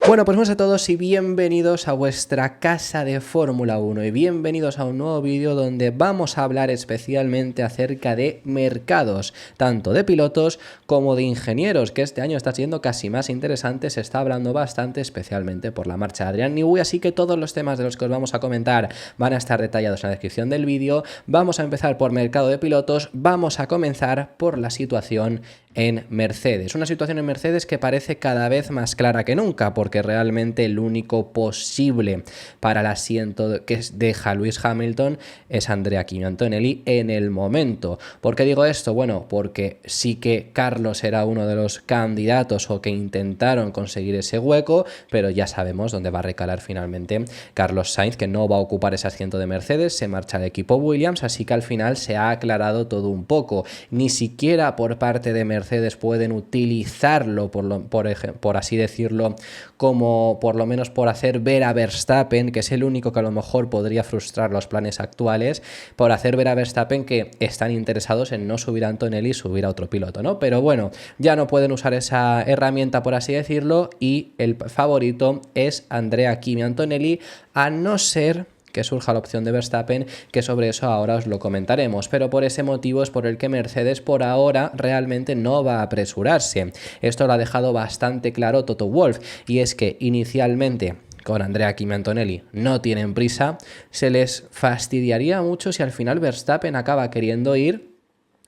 Bueno, pues buenas a todos y bienvenidos a vuestra casa de Fórmula 1 y bienvenidos a un nuevo vídeo donde vamos a hablar especialmente acerca de mercados, tanto de pilotos como de ingenieros, que este año está siendo casi más interesante, se está hablando bastante, especialmente por la marcha de Adrián Newey, así que todos los temas de los que os vamos a comentar van a estar detallados en la descripción del vídeo. Vamos a empezar por mercado de pilotos, vamos a comenzar por la situación en Mercedes. Una situación en Mercedes que parece cada vez más clara que nunca, porque realmente el único posible para el asiento que deja Lewis Hamilton es Andrea Kimi Antonelli en el momento. ¿Por qué digo esto? Bueno, porque sí que Carlos era uno de los candidatos o que intentaron conseguir ese hueco, pero ya sabemos dónde va a recalar finalmente Carlos Sainz, que no va a ocupar ese asiento de Mercedes, se marcha al equipo Williams, así que al final se ha aclarado todo un poco. Ni siquiera por parte de Mercedes pueden utilizarlo, por así decirlo, como por lo menos por hacer ver a Verstappen, que es el único que a lo mejor podría frustrar los planes actuales, por hacer ver a Verstappen que están interesados en no subir a Antonelli y subir a otro piloto, ¿no? Pero bueno, ya no pueden usar esa herramienta, por así decirlo, y el favorito es Andrea Kimi Antonelli, a no ser que surja la opción de Verstappen, que sobre eso ahora os lo comentaremos, pero por ese motivo es por el que Mercedes por ahora realmente no va a apresurarse. Esto lo ha dejado bastante claro Toto Wolff, y es que inicialmente con Andrea Kimi Antonelli no tienen prisa, se les fastidiaría mucho si al final Verstappen acaba queriendo ir,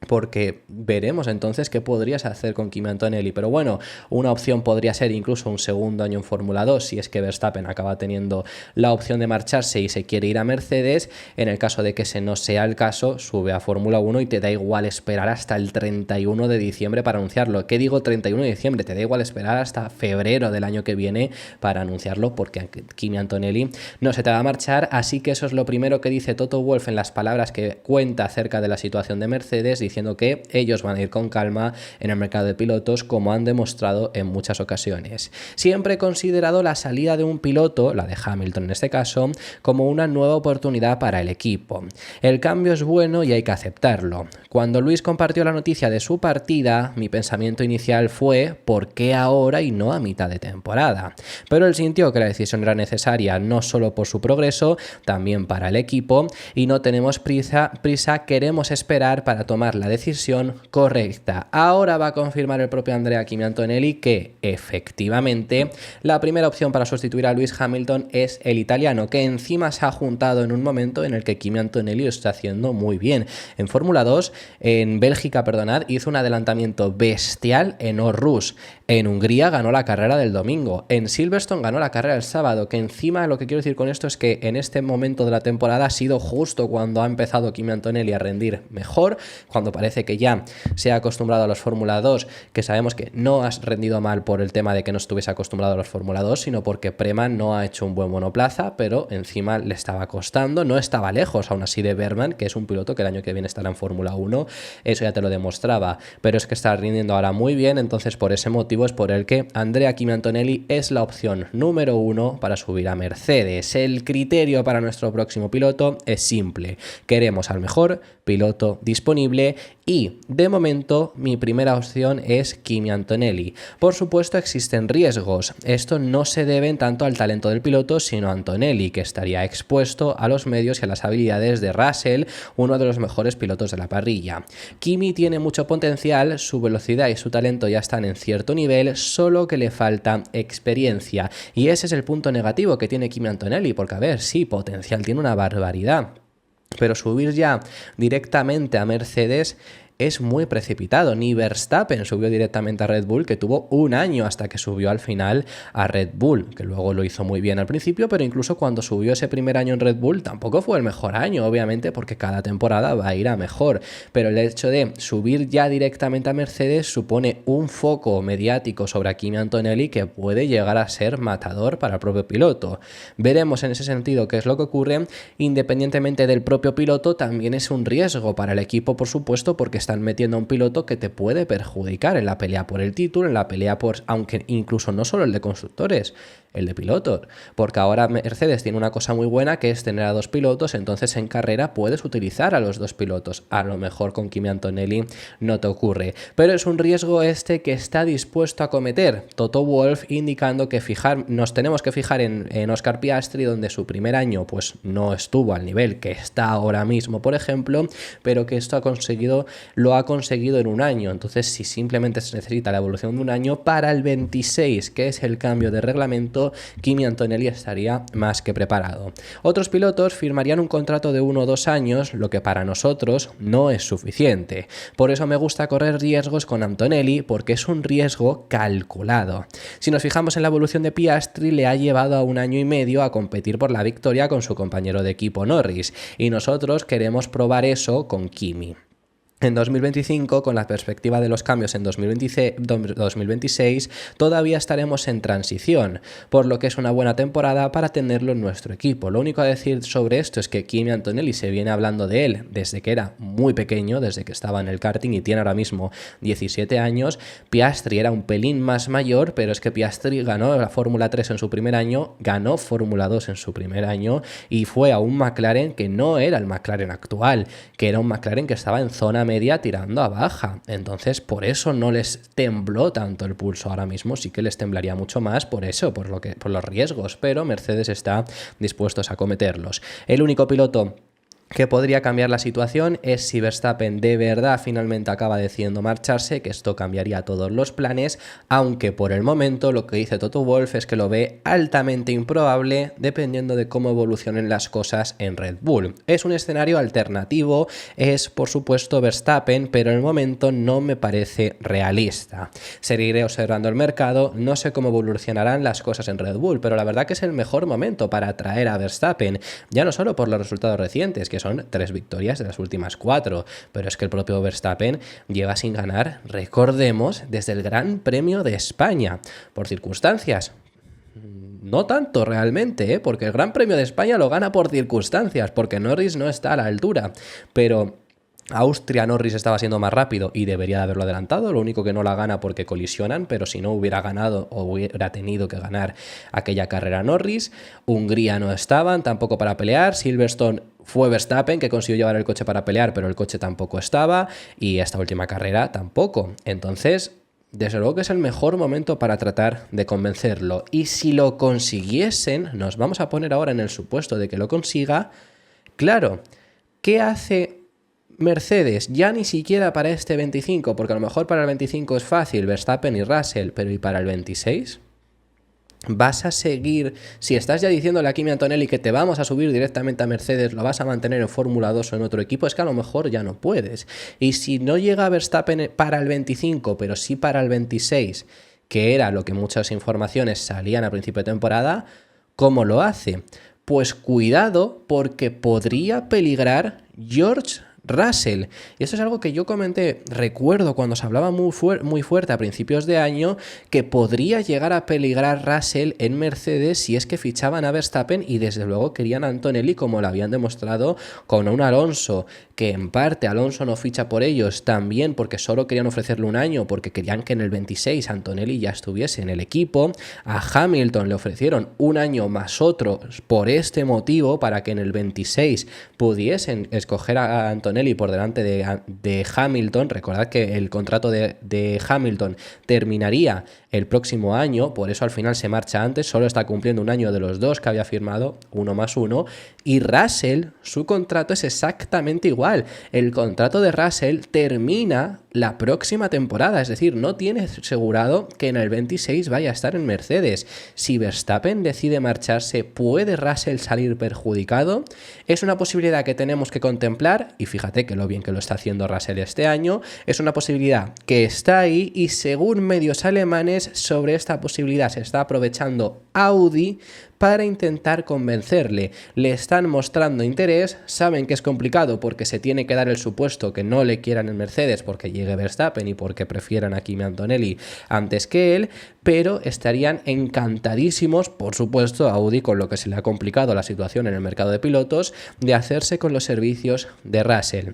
porque veremos entonces qué podrías hacer con Kimi Antonelli. Pero bueno, una opción podría ser incluso un segundo año en Fórmula 2 si es que Verstappen acaba teniendo la opción de marcharse y se quiere ir a Mercedes. En el caso de que ese no sea el caso, sube a Fórmula 1 y te da igual esperar hasta el 31 de diciembre para anunciarlo. ¿Qué digo 31 de diciembre? Te da igual esperar hasta febrero del año que viene para anunciarlo, porque Kimi Antonelli no se te va a marchar. Así que eso es lo primero que dice Toto Wolff en las palabras que cuenta acerca de la situación de Mercedes, diciendo que ellos van a ir con calma en el mercado de pilotos, como han demostrado en muchas ocasiones. Siempre he considerado la salida de un piloto, la de Hamilton en este caso, como una nueva oportunidad para el equipo. El cambio es bueno y hay que aceptarlo. Cuando Luis compartió la noticia de su partida, mi pensamiento inicial fue ¿por qué ahora y no a mitad de temporada? Pero él sintió que la decisión era necesaria no solo por su progreso, también para el equipo, y no tenemos prisa, queremos esperar para tomar la decisión correcta. Ahora va a confirmar el propio Andrea Kimi Antonelli que efectivamente la primera opción para sustituir a Lewis Hamilton es el italiano, que encima se ha juntado en un momento en el que Kimi Antonelli lo está haciendo muy bien. En Fórmula 2, en Bélgica, perdonad, hizo un adelantamiento bestial en Aarhus. En Hungría ganó la carrera del domingo. En Silverstone ganó la carrera el sábado, que encima lo que quiero decir con esto es que en este momento de la temporada ha sido justo cuando ha empezado Kimi Antonelli a rendir mejor, cuando parece que ya se ha acostumbrado a los Fórmula 2, que sabemos que no has rendido mal por el tema de que no estuviese acostumbrado a los Fórmula 2, sino porque Prema no ha hecho un buen monoplaza, pero encima le estaba costando, no estaba lejos aún así de Berman, que es un piloto que el año que viene estará en Fórmula 1, eso ya te lo demostraba, pero es que está rindiendo ahora muy bien, entonces por ese motivo es por el que Andrea Kimi Antonelli es la opción número 1 para subir a Mercedes. El criterio para nuestro próximo piloto es simple, queremos al mejor piloto disponible y de momento mi primera opción es Kimi Antonelli. Por supuesto existen riesgos, esto no se debe tanto al talento del piloto sino a Antonelli, que estaría expuesto a los medios y a las habilidades de Russell, uno de los mejores pilotos de la parrilla. Kimi tiene mucho potencial, su velocidad y su talento ya están en cierto nivel, solo que le falta experiencia, y ese es el punto negativo que tiene Kimi Antonelli, porque a ver, sí, potencial tiene una barbaridad, pero subir ya directamente a Mercedes es muy precipitado. Ni Verstappen subió directamente a Red Bull, que tuvo un año hasta que subió al final a Red Bull, que luego lo hizo muy bien al principio, pero incluso cuando subió ese primer año en Red Bull tampoco fue el mejor año, obviamente, porque cada temporada va a ir a mejor, pero el hecho de subir ya directamente a Mercedes supone un foco mediático sobre Kimi Antonelli que puede llegar a ser matador para el propio piloto. Veremos en ese sentido qué es lo que ocurre. Independientemente del propio piloto, también es un riesgo para el equipo, por supuesto, porque están metiendo a un piloto que te puede perjudicar en la pelea por el título, en la pelea por, aunque incluso no solo el de constructores, el de pilotos, porque ahora Mercedes tiene una cosa muy buena que es tener a dos pilotos, entonces en carrera puedes utilizar a los dos pilotos. A lo mejor con Kimi Antonelli no te ocurre, pero es un riesgo este que está dispuesto a cometer Toto Wolff, indicando que nos tenemos que fijar en Oscar Piastri, donde su primer año pues no estuvo al nivel que está ahora mismo, por ejemplo, pero que esto lo ha conseguido en un año. Entonces, si simplemente se necesita la evolución de un año, para el 26, que es el cambio de reglamento, Kimi Antonelli estaría más que preparado. Otros pilotos firmarían un contrato de 1 o 2 años, lo que para nosotros no es suficiente. Por eso me gusta correr riesgos con Antonelli, porque es un riesgo calculado. Si nos fijamos en la evolución de Piastri, le ha llevado a 1 año y medio a competir por la victoria con su compañero de equipo Norris, y nosotros queremos probar eso con Kimi. En 2025, con la perspectiva de los cambios en 2026, todavía estaremos en transición, por lo que es una buena temporada para tenerlo en nuestro equipo. Lo único a decir sobre esto es que Kimi Antonelli se viene hablando de él desde que era muy pequeño, desde que estaba en el karting, y tiene ahora mismo 17 años. Piastri era un pelín más mayor, pero es que Piastri ganó la Fórmula 3 en su primer año, ganó Fórmula 2 en su primer año y fue a un McLaren que no era el McLaren actual, que era un McLaren que estaba en zona media tirando a baja. Entonces, por eso no les tembló tanto el pulso. Ahora mismo sí que les temblaría mucho más por eso, por los riesgos, pero Mercedes está dispuestos a cometerlos. El único piloto que podría cambiar la situación es si Verstappen de verdad finalmente acaba decidiendo marcharse, que esto cambiaría todos los planes, aunque por el momento lo que dice Toto Wolff es que lo ve altamente improbable dependiendo de cómo evolucionen las cosas en Red Bull. Es un escenario alternativo, es por supuesto Verstappen, pero en el momento no me parece realista. Seguiré observando el mercado, no sé cómo evolucionarán las cosas en Red Bull, pero la verdad que es el mejor momento para atraer a Verstappen, ya no solo por los resultados recientes, que son 3 victorias de las últimas 4, pero es que el propio Verstappen lleva sin ganar, recordemos, desde el Gran Premio de España, por circunstancias. No tanto realmente, porque el Gran Premio de España lo gana por circunstancias, porque Norris no está a la altura, pero Austria Norris estaba siendo más rápido y debería de haberlo adelantado, lo único que no la gana porque colisionan, pero si no hubiera ganado o hubiera tenido que ganar aquella carrera Norris. Hungría no estaban tampoco para pelear, Silverstone fue Verstappen que consiguió llevar el coche para pelear, pero el coche tampoco estaba, y esta última carrera tampoco. Entonces, desde luego que es el mejor momento para tratar de convencerlo, y si lo consiguiesen, nos vamos a poner ahora en el supuesto de que lo consiga, claro, ¿qué hace Mercedes? Ya ni siquiera para este 25, porque a lo mejor para el 25 es fácil, Verstappen y Russell, pero ¿y para el 26? ¿Vas a seguir? Si estás ya diciéndole a Kimi Antonelli que te vamos a subir directamente a Mercedes, ¿lo vas a mantener en Fórmula 2 o en otro equipo? Es que a lo mejor ya no puedes. Y si no llega Verstappen para el 25, pero sí para el 26, que era lo que muchas informaciones salían a principio de temporada, ¿cómo lo hace? Pues cuidado, porque podría peligrar George Russell. Y esto es algo que yo comenté, recuerdo cuando se hablaba muy fuerte a principios de año, que podría llegar a peligrar Russell en Mercedes si es que fichaban a Verstappen, y desde luego querían a Antonelli, como lo habían demostrado con un Alonso, que en parte Alonso no ficha por ellos también porque solo querían ofrecerle un año, porque querían que en el 26 Antonelli ya estuviese en el equipo. A Hamilton le ofrecieron un año más otro por este motivo, para que en el 26 pudiesen escoger a Antonelli por delante de Hamilton. Recordad que el contrato de Hamilton terminaría el próximo año, por eso al final se marcha antes, solo está cumpliendo un año de los dos que había firmado, 1 más 1, y Russell, su contrato es exactamente igual. El contrato de Russell termina la próxima temporada, es decir, no tiene asegurado que en el 26 vaya a estar en Mercedes. Si Verstappen decide marcharse, ¿puede Russell salir perjudicado? Es una posibilidad que tenemos que contemplar, y fíjate que lo bien que lo está haciendo Russell este año, es una posibilidad que está ahí, y según medios alemanes, sobre esta posibilidad se está aprovechando Audi para intentar convencerle. Le están mostrando interés, saben que es complicado porque se tiene que dar el supuesto que no le quieran en Mercedes porque llegue Verstappen y porque prefieran a Kimi Antonelli antes que él, pero estarían encantadísimos, por supuesto, Audi, con lo que se le ha complicado la situación en el mercado de pilotos, de hacerse con los servicios de Russell.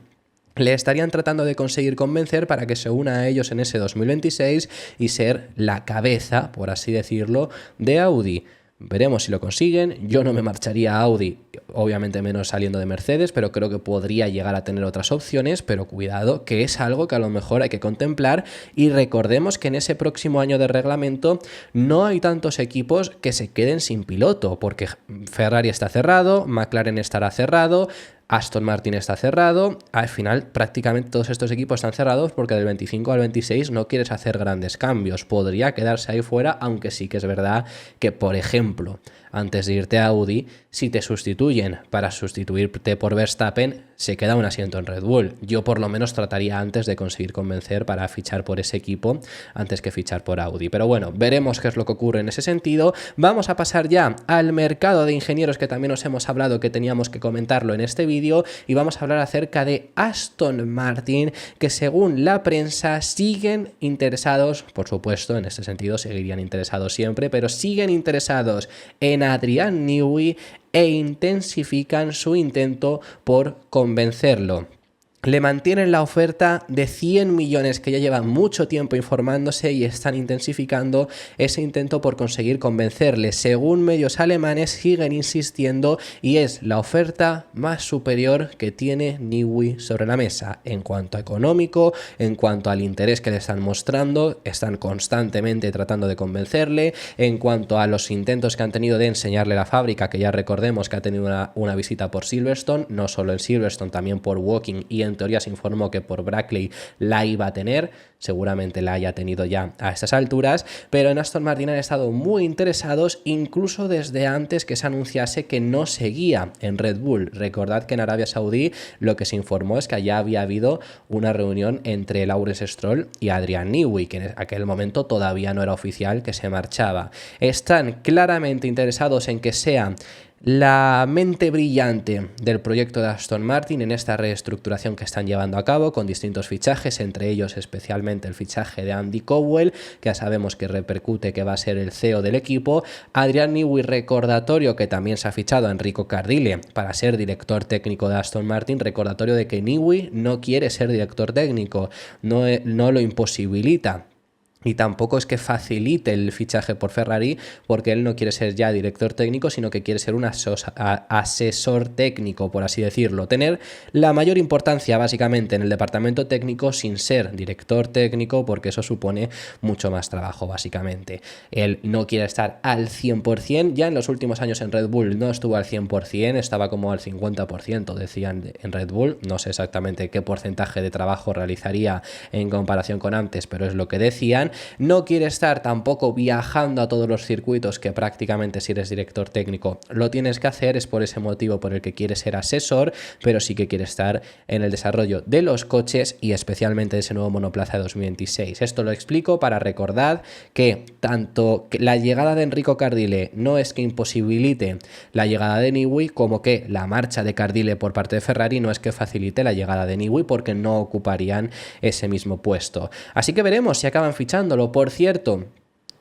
Le estarían tratando de conseguir convencer para que se una a ellos en ese 2026 y ser la cabeza, por así decirlo, de Audi. Veremos si lo consiguen. Yo no me marcharía a Audi, obviamente menos saliendo de Mercedes, pero creo que podría llegar a tener otras opciones, pero cuidado, que es algo que a lo mejor hay que contemplar, y recordemos que en ese próximo año de reglamento no hay tantos equipos que se queden sin piloto, porque Ferrari está cerrado, McLaren estará cerrado, Aston Martin está cerrado. Al final prácticamente todos estos equipos están cerrados porque del 25 al 26 no quieres hacer grandes cambios. Podría quedarse ahí fuera, aunque sí que es verdad que, por ejemplo, antes de irte a Audi, si te sustituyen para sustituirte por Verstappen, se queda un asiento en Red Bull. Yo por lo menos trataría antes de conseguir convencer para fichar por ese equipo antes que fichar por Audi. Pero bueno, veremos qué es lo que ocurre en ese sentido. Vamos a pasar ya al mercado de ingenieros, que también os hemos hablado que teníamos que comentarlo en este vídeo, y vamos a hablar acerca de Aston Martin, que según la prensa siguen interesados, por supuesto, en este sentido seguirían interesados siempre, pero siguen interesados en Adrian Newey e intensifican su intento por convencerlo. Le mantienen la oferta de 100 millones que ya llevan mucho tiempo informándose, y están intensificando ese intento por conseguir convencerle. Según medios alemanes siguen insistiendo, y es la oferta más superior que tiene Newey sobre la mesa. En cuanto a económico, en cuanto al interés que le están mostrando, están constantemente tratando de convencerle. En cuanto a los intentos que han tenido de enseñarle la fábrica, que ya recordemos que ha tenido una visita por Silverstone, no solo en Silverstone, también por Woking, y en teoría se informó que por Brackley la iba a tener, seguramente la haya tenido ya a estas alturas, pero en Aston Martin han estado muy interesados, incluso desde antes que se anunciase que no seguía en Red Bull. Recordad que en Arabia Saudí lo que se informó es que allá había habido una reunión entre Lawrence Stroll y Adrian Newey, que en aquel momento todavía no era oficial que se marchaba. Están claramente interesados en que sea la mente brillante del proyecto de Aston Martin en esta reestructuración que están llevando a cabo con distintos fichajes, entre ellos especialmente el fichaje de Andy Cowell, que ya sabemos que repercute que va a ser el CEO del equipo. Adrian Newey, recordatorio que también se ha fichado a Enrico Cardile para ser director técnico de Aston Martin, recordatorio de que Newey no quiere ser director técnico, no lo imposibilita. Y tampoco es que facilite el fichaje por Ferrari, porque él no quiere ser ya director técnico, sino que quiere ser un asesor técnico, por así decirlo. Tener la mayor importancia básicamente en el departamento técnico sin ser director técnico, porque eso supone mucho más trabajo básicamente. Él no quiere estar al 100%, ya en los últimos años en Red Bull no estuvo al 100%, estaba como al 50%, decían en Red Bull. No sé exactamente qué porcentaje de trabajo realizaría en comparación con antes, pero es lo que decían. No quiere estar tampoco viajando a todos los circuitos, que prácticamente si eres director técnico lo tienes que hacer. Es por ese motivo por el que quiere ser asesor, pero sí que quiere estar en el desarrollo de los coches y especialmente de ese nuevo monoplaza de 2026. Esto lo explico para recordar que tanto la llegada de Enrico Cardile no es que imposibilite la llegada de Newey, como que la marcha de Cardile por parte de Ferrari no es que facilite la llegada de Newey, porque no ocuparían ese mismo puesto. Así que veremos si acaban fichando. Por cierto,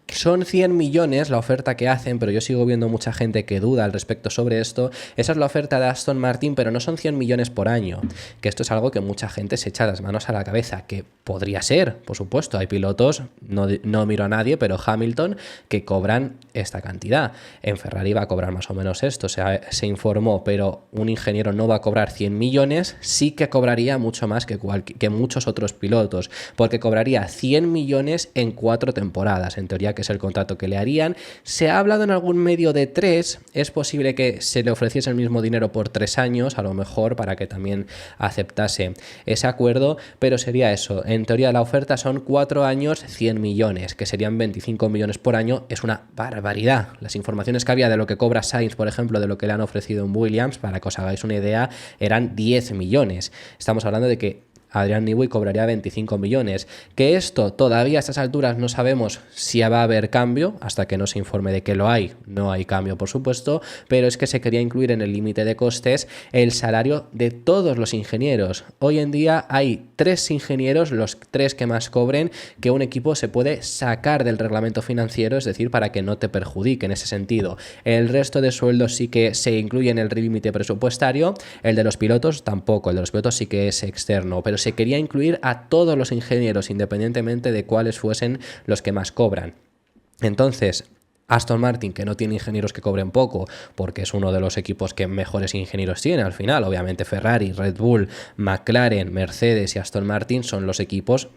son 100 millones la oferta que hacen, pero yo sigo viendo mucha gente que duda al respecto sobre esto. Esa es la oferta de Aston Martin, pero no son 100 millones por año, que esto es algo que mucha gente se echa las manos a la cabeza, que podría ser, por supuesto. Hay pilotos, no miro a nadie, pero Hamilton, que cobran esta cantidad. En Ferrari va a cobrar más o menos esto, se informó, pero un ingeniero no va a cobrar 100 millones, sí que cobraría mucho más que muchos otros pilotos, porque cobraría 100 millones en 4 temporadas, en teoría, que es el contrato que le harían. Se ha hablado en algún medio de 3, es posible que se le ofreciese el mismo dinero por 3 años, a lo mejor, para que también aceptase ese acuerdo, pero sería eso. En teoría la oferta son 4 años, 100 millones, que serían 25 millones por año. Es una barbaridad. Las informaciones que había de lo que cobra Sainz, por ejemplo, de lo que le han ofrecido en Williams, para que os hagáis una idea, eran 10 millones. Estamos hablando de que Adrian Newey cobraría 25 millones. Que esto todavía a estas alturas no sabemos si va a haber cambio, hasta que no se informe de que lo hay. No hay cambio, por supuesto, pero es que se quería incluir en el límite de costes el salario de todos los ingenieros. Hoy en día hay 3 ingenieros, los 3 que más cobren, que un equipo se puede sacar del reglamento financiero, es decir, para que no te perjudique en ese sentido. El resto de sueldos sí que se incluye en el límite presupuestario. El de los pilotos tampoco, el de los pilotos sí que es externo, pero se quería incluir a todos los ingenieros, independientemente de cuáles fuesen los que más cobran. Entonces, Aston Martin, que no tiene ingenieros que cobren poco, porque es uno de los equipos que mejores ingenieros tiene al final. Obviamente Ferrari, Red Bull, McLaren, Mercedes y Aston Martin son los equipos,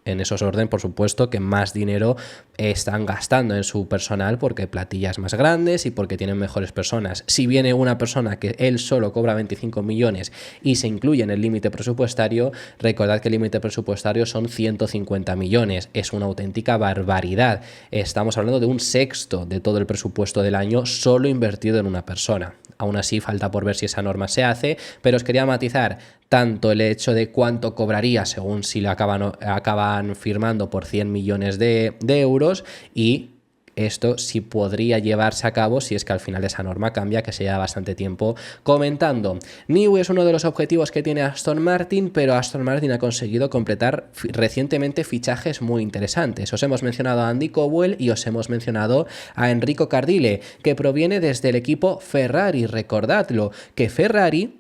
en esos orden, por supuesto, que más dinero están gastando en su personal, porque platillas más grandes y porque tienen mejores personas. Si viene una persona que él solo cobra 25 millones y se incluye en el límite presupuestario, recordad que el límite presupuestario son 150 millones. Es una auténtica barbaridad. Estamos hablando de un sexto de todo el presupuesto del año solo invertido en una persona. Aún así, falta por ver si esa norma se hace, pero os quería matizar tanto el hecho de cuánto cobraría según si lo acaban firmando por 100 millones de euros, y esto sí podría llevarse a cabo si es que al final esa norma cambia, que se lleva bastante tiempo comentando. Newey es uno de los objetivos que tiene Aston Martin, pero Aston Martin ha conseguido completar recientemente fichajes muy interesantes. Os hemos mencionado a Andy Cowell y os hemos mencionado a Enrico Cardile, que proviene desde el equipo Ferrari. Recordadlo, que Ferrari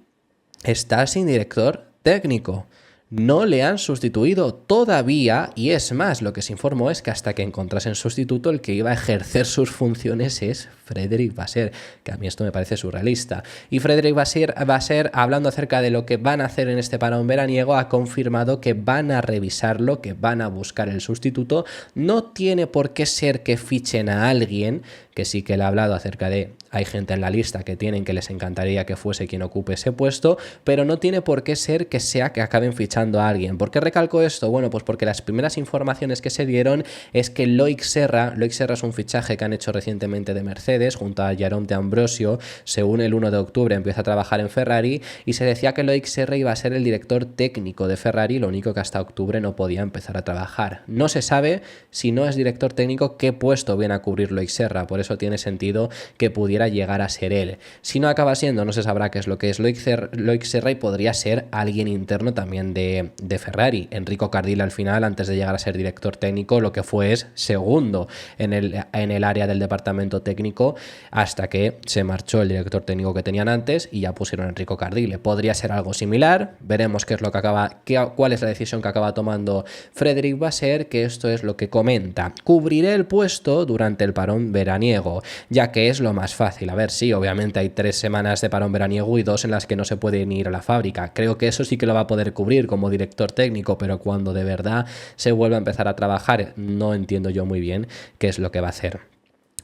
está sin director técnico. No le han sustituido todavía, y es más, lo que se informó es que hasta que encontrasen sustituto, el que iba a ejercer sus funciones es Frédéric Vasseur, que a mí esto me parece surrealista. Y Frédéric Vasseur, hablando acerca de lo que van a hacer en este parón veraniego, ha confirmado que van a revisarlo, que van a buscar el sustituto. No tiene por qué ser que fichen a alguien, que sí que le ha hablado acerca de hay gente en la lista que les encantaría que fuese quien ocupe ese puesto, pero no tiene por qué ser que sea que acaben fichando a alguien. ¿Por qué recalco esto? Bueno, pues porque las primeras informaciones que se dieron es que Loic Serra es un fichaje que han hecho recientemente de Mercedes junto a Jérôme d'Ambrosio. Según el 1 de octubre empieza a trabajar en Ferrari y se decía que Loic Serra iba a ser el director técnico de Ferrari, lo único que hasta octubre no podía empezar a trabajar. No se sabe, si no es director técnico, qué puesto viene a cubrir Loic Serra, por eso tiene sentido que pudiera llegar a ser él. Si no acaba siendo, no se sabrá qué es lo que es Loic Serra, y podría ser alguien interno también de Ferrari. Enrico Cardile al final, antes de llegar a ser director técnico, lo que fue es segundo en el área del departamento técnico, hasta que se marchó el director técnico que tenían antes y ya pusieron a Enrico Cardile. Podría ser algo similar, veremos qué es lo que cuál es la decisión que acaba tomando Frédéric Vasseur, que esto es lo que comenta. Cubriré el puesto durante el parón veraniego, ya que es lo más fácil. A ver, sí, obviamente hay 3 semanas de parón veraniego y 2 en las que no se puede ni ir a la fábrica. Creo que eso sí que lo va a poder cubrir como director técnico, pero cuando de verdad se vuelva a empezar a trabajar, no entiendo yo muy bien qué es lo que va a hacer.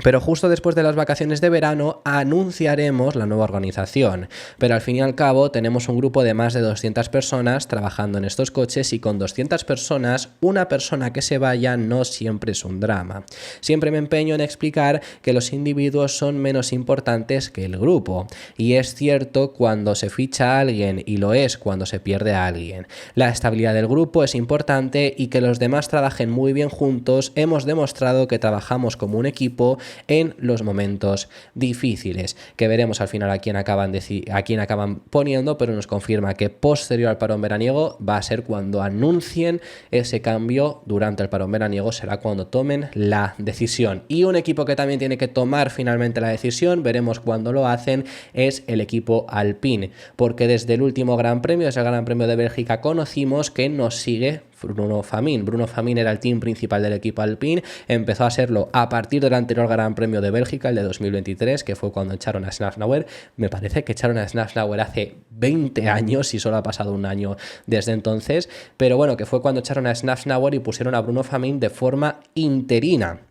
Pero justo después de las vacaciones de verano anunciaremos la nueva organización, pero al fin y al cabo tenemos un grupo de más de 200 personas trabajando en estos coches, y con 200 personas, una persona que se vaya no siempre es un drama. Siempre me empeño en explicar que los individuos son menos importantes que el grupo, y es cierto cuando se ficha a alguien y lo es cuando se pierde a alguien. La estabilidad del grupo es importante, y que los demás trabajen muy bien juntos. Hemos demostrado que trabajamos como un equipo en los momentos difíciles, que veremos al final a quién acaban poniendo, pero nos confirma que posterior al parón veraniego va a ser cuando anuncien ese cambio. Durante el parón veraniego será cuando tomen la decisión. Y un equipo que también tiene que tomar finalmente la decisión, veremos cuándo lo hacen, es el equipo Alpine, porque desde el último Gran Premio, desde el Gran Premio de Bélgica, conocimos que nos sigue Bruno Famin. Bruno Famin era el team principal del equipo Alpine, empezó a serlo a partir del anterior Gran Premio de Bélgica, el de 2023, que fue cuando echaron a Schnafnauer. Me parece que echaron a Schnafnauer hace 20 años y solo ha pasado un año desde entonces, pero bueno, que fue cuando echaron a Schnafnauer y pusieron a Bruno Famin de forma interina.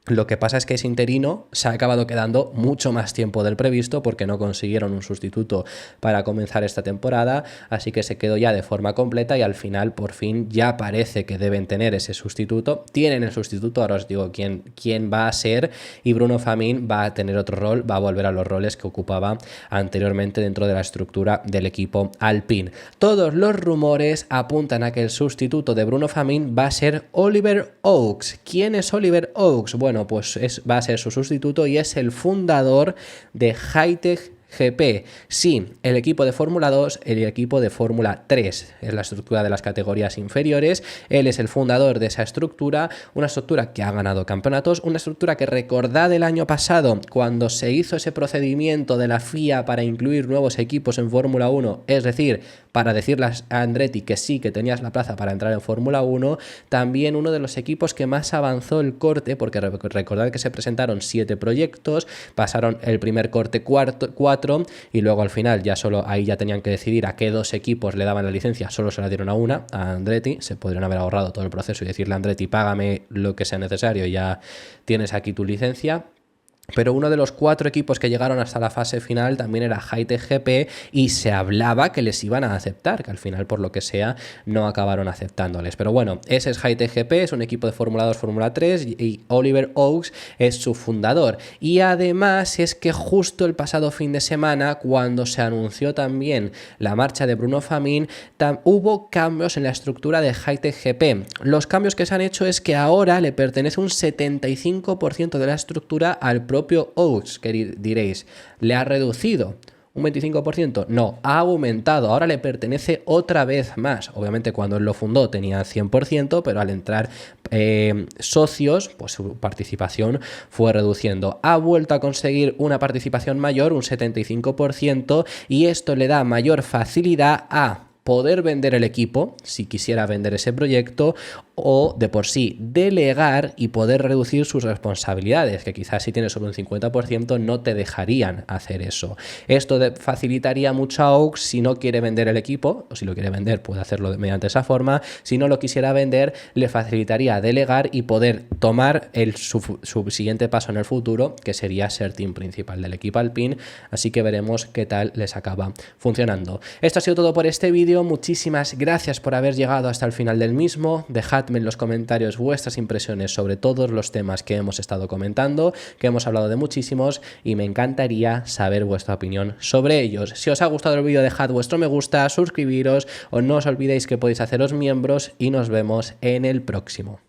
Lo que pasa es que ese interino se ha acabado quedando mucho más tiempo del previsto porque no consiguieron un sustituto para comenzar esta temporada, así que se quedó ya de forma completa y al final por fin ya parece que deben tener ese sustituto. Tienen el sustituto, ahora os digo quién va a ser, y Bruno Famin va a tener otro rol, va a volver a los roles que ocupaba anteriormente dentro de la estructura del equipo Alpine. Todos los rumores apuntan a que el sustituto de Bruno Famin va a ser Oliver Oakes. ¿Quién es Oliver Oakes? Bueno, pues va a ser su sustituto y es el fundador de Hightech GP, sí, el equipo de Fórmula 2, el equipo de Fórmula 3, es la estructura de las categorías inferiores. Él es el fundador de esa estructura, una estructura que ha ganado campeonatos, una estructura que recordad el año pasado cuando se hizo ese procedimiento de la FIA para incluir nuevos equipos en Fórmula 1, es decir, para decirle a Andretti que sí, que tenías la plaza para entrar en Fórmula 1, también uno de los equipos que más avanzó el corte, porque recordad que se presentaron 7 proyectos, pasaron el primer corte 4 y luego al final ya solo ahí ya tenían que decidir a qué 2 equipos le daban la licencia, solo se la dieron a una, a Andretti. Se podrían haber ahorrado todo el proceso y decirle a Andretti, págame lo que sea necesario y ya tienes aquí tu licencia. Pero uno de los 4 equipos que llegaron hasta la fase final también era Hitech GP y se hablaba que les iban a aceptar, que al final por lo que sea no acabaron aceptándoles. Pero bueno, ese es Hitech GP, es un equipo de Fórmula 2, Fórmula 3 y Oliver Oakes es su fundador. Y además es que justo el pasado fin de semana, cuando se anunció también la marcha de Bruno Famin, hubo cambios en la estructura de Hitech GP. Los cambios que se han hecho es que ahora le pertenece un 75% de la estructura al propio Oakes, que diréis, ¿le ha reducido un 25%? No, ha aumentado, ahora le pertenece otra vez más. Obviamente cuando él lo fundó tenía 100%, pero al entrar socios, pues su participación fue reduciendo. Ha vuelto a conseguir una participación mayor, un 75%, y esto le da mayor facilidad a poder vender el equipo, si quisiera vender ese proyecto, o de por sí delegar y poder reducir sus responsabilidades, que quizás si tienes solo un 50% no te dejarían hacer eso. Esto facilitaría mucho a Oakes si no quiere vender el equipo, o si lo quiere vender puede hacerlo mediante esa forma. Si no lo quisiera vender, le facilitaría delegar y poder tomar su siguiente paso en el futuro, que sería ser team principal del equipo Alpine. Así que veremos qué tal les acaba funcionando. Esto ha sido todo por este vídeo. Muchísimas gracias por haber llegado hasta el final del mismo. Dejadme en los comentarios vuestras impresiones sobre todos los temas que hemos estado comentando, que hemos hablado de muchísimos, y me encantaría saber vuestra opinión sobre ellos. Si os ha gustado el vídeo, dejad vuestro me gusta, suscribiros, o no os olvidéis que podéis haceros miembros, y nos vemos en el próximo.